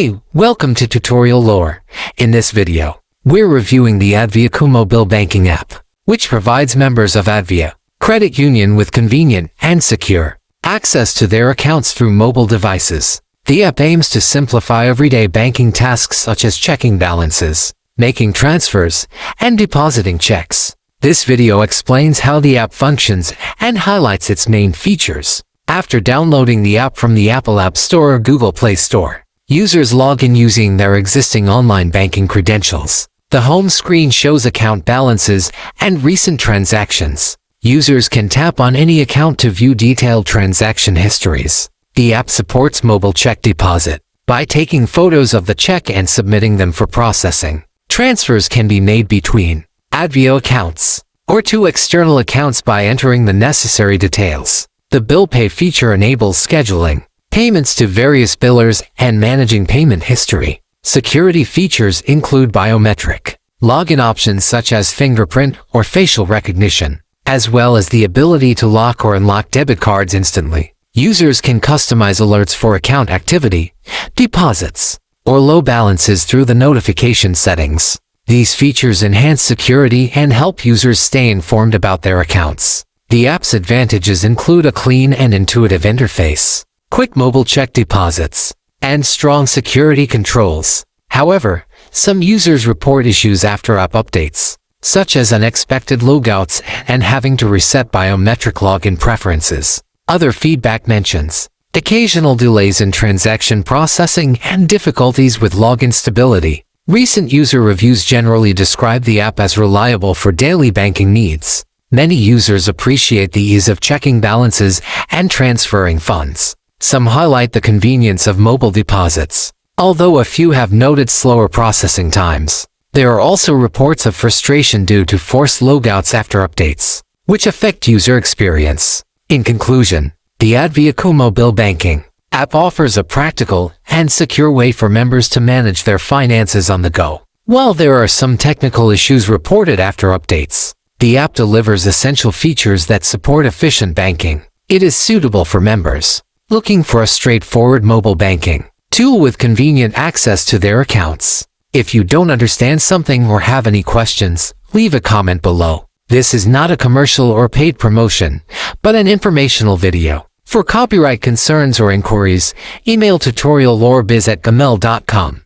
Hey, welcome to Tutorial Lore. In this video, we're reviewing the Advia CU Mobile Banking app, which provides members of Advia Credit Union with convenient and secure access to their accounts through mobile devices. The app aims to simplify everyday banking tasks such as checking balances, making transfers, and depositing checks. This video explains how the app functions and highlights its main features. After downloading the app from the Apple App Store or Google Play Store, users log in using their existing online banking credentials. The home screen shows account balances and recent transactions. Users can tap on any account to view detailed transaction histories. The app supports mobile check deposit by taking photos of the check and submitting them for processing. Transfers can be made between Advia accounts or to external accounts by entering the necessary details. The bill pay feature enables scheduling payments to various billers and managing payment history. Security features include biometric login options such as fingerprint or facial recognition, as well as the ability to lock or unlock debit cards instantly. Users can customize alerts for account activity, deposits, or low balances through the notification settings. These features enhance security and help users stay informed about their accounts. The app's advantages include a clean and intuitive interface, quick mobile check deposits, and strong security controls. However, some users report issues after app updates, such as unexpected logouts and having to reset biometric login preferences. Other feedback mentions occasional delays in transaction processing and difficulties with login stability. Recent user reviews generally describe the app as reliable for daily banking needs. Many users appreciate the ease of checking balances and transferring funds. Some highlight the convenience of mobile deposits, although a few have noted slower processing times. There are also reports of frustration due to forced logouts after updates, which affect user experience. In conclusion, the Advia CU Mobile Banking app offers a practical and secure way for members to manage their finances on the go. While there are some technical issues reported after updates, the app delivers essential features that support efficient banking. It is suitable for members looking for a straightforward mobile banking tool with convenient access to their accounts. If you don't understand something or have any questions, leave a comment below. This is not a commercial or paid promotion, but an informational video. For copyright concerns or inquiries, email tutoriallorebiz@gmail.com.